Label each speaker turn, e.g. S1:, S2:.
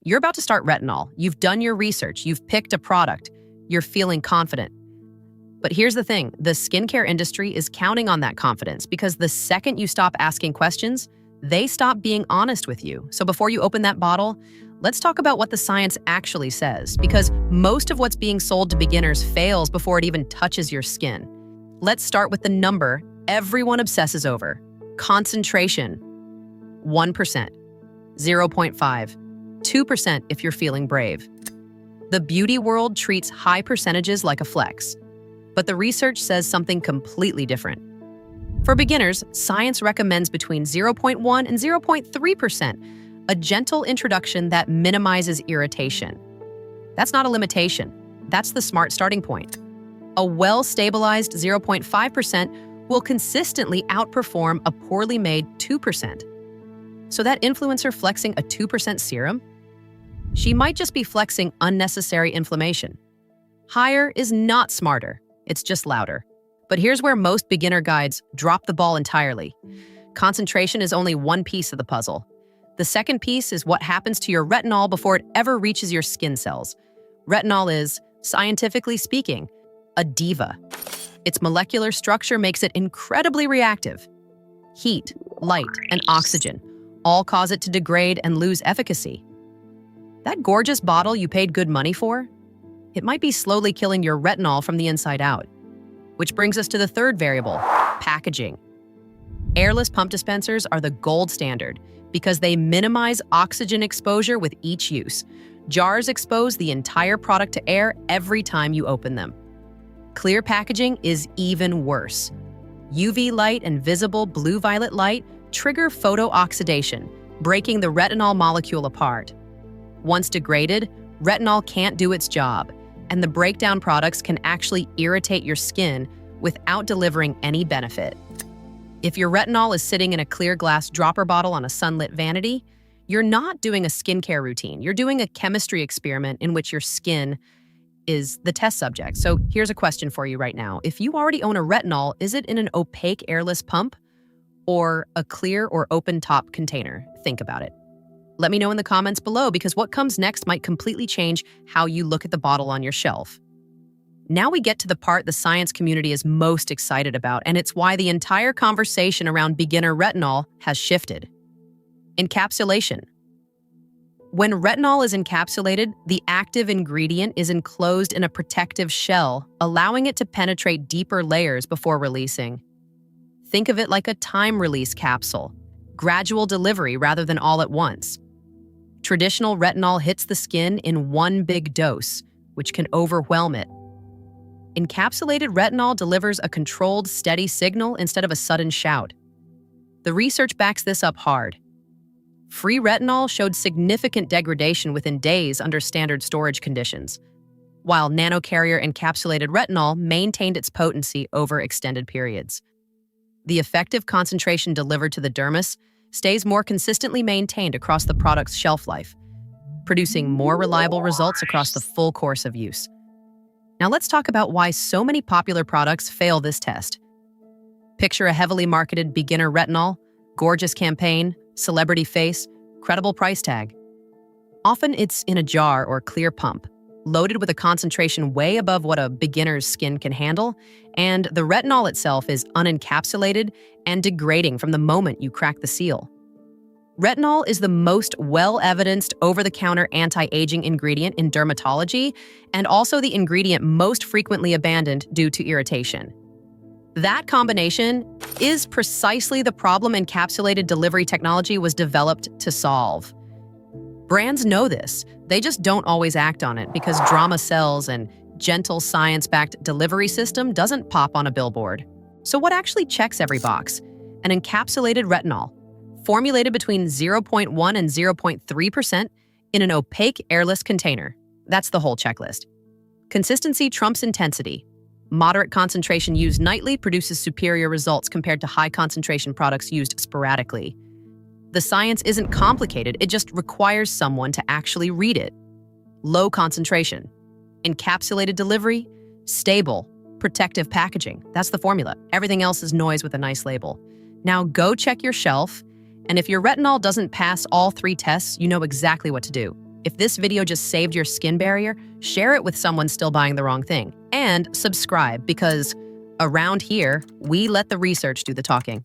S1: You're about to start retinol. You've done your research. You've picked a product. You're feeling confident. But here's the thing. The skincare industry is counting on that confidence because the second you stop asking questions, they stop being honest with you. So before you open that bottle, let's talk about what the science actually says, because most of what's being sold to beginners fails before it even touches your skin. Let's start with the number everyone obsesses over. Concentration. 1%, 0.5, 2% if you're feeling brave. The beauty world treats high percentages like a flex, but the research says something completely different. For beginners, science recommends between 0.1 and 0.3%, a gentle introduction that minimizes irritation. That's not a limitation. That's the smart starting point. A well-stabilized 0.5% will consistently outperform a poorly made 2%. So that influencer flexing a 2% serum? She might just be flexing unnecessary inflammation. Higher is not smarter, it's just louder. But here's where most beginner guides drop the ball entirely. Concentration is only one piece of the puzzle. The second piece is what happens to your retinol before it ever reaches your skin cells. Retinol is, scientifically speaking, a diva. Its molecular structure makes it incredibly reactive. Heat, light, and oxygen all cause it to degrade and lose efficacy. That gorgeous bottle you paid good money for? It might be slowly killing your retinol from the inside out. Which brings us to the third variable, packaging. Airless pump dispensers are the gold standard because they minimize oxygen exposure with each use. Jars expose the entire product to air every time you open them. Clear packaging is even worse. UV light and visible blue-violet light trigger photooxidation, breaking the retinol molecule apart. Once degraded, retinol can't do its job, and the breakdown products can actually irritate your skin without delivering any benefit. If your retinol is sitting in a clear glass dropper bottle on a sunlit vanity, you're not doing a skincare routine. You're doing a chemistry experiment in which your skin is the test subject. So here's a question for you right now. If you already own a retinol, is it in an opaque airless pump or a clear or open top container? Think about it. Let me know in the comments below because what comes next might completely change how you look at the bottle on your shelf. Now we get to the part the science community is most excited about, and it's why the entire conversation around beginner retinol has shifted. Encapsulation. When retinol is encapsulated, the active ingredient is enclosed in a protective shell, allowing it to penetrate deeper layers before releasing. Think of it like a time-release capsule, gradual delivery rather than all at once. Traditional retinol hits the skin in one big dose, which can overwhelm it. Encapsulated retinol delivers a controlled, steady signal instead of a sudden shout. The research backs this up hard. Free retinol showed significant degradation within days under standard storage conditions, while nanocarrier encapsulated retinol maintained its potency over extended periods. The effective concentration delivered to the dermis stays more consistently maintained across the product's shelf life, producing more reliable results across the full course of use. Now let's talk about why so many popular products fail this test. Picture a heavily marketed beginner retinol, gorgeous campaign, celebrity face, credible price tag. Often it's in a jar or clear pump, loaded with a concentration way above what a beginner's skin can handle, and the retinol itself is unencapsulated and degrading from the moment you crack the seal. Retinol is the most well-evidenced over-the-counter anti-aging ingredient in dermatology and also the ingredient most frequently abandoned due to irritation. That combination is precisely the problem encapsulated delivery technology was developed to solve. Brands know this. They just don't always act on it because drama sells and gentle science-backed delivery system doesn't pop on a billboard. So what actually checks every box? An encapsulated retinol, formulated between 0.1 and 0.3% in an opaque airless container. That's the whole checklist. Consistency trumps intensity. Moderate concentration used nightly produces superior results compared to high concentration products used sporadically. The science isn't complicated, it just requires someone to actually read it. Low concentration, encapsulated delivery, stable, protective packaging. That's the formula. Everything else is noise with a nice label. Now go check your shelf, and if your retinol doesn't pass all three tests, you know exactly what to do. If this video just saved your skin barrier, share it with someone still buying the wrong thing. And subscribe, because around here, we let the research do the talking.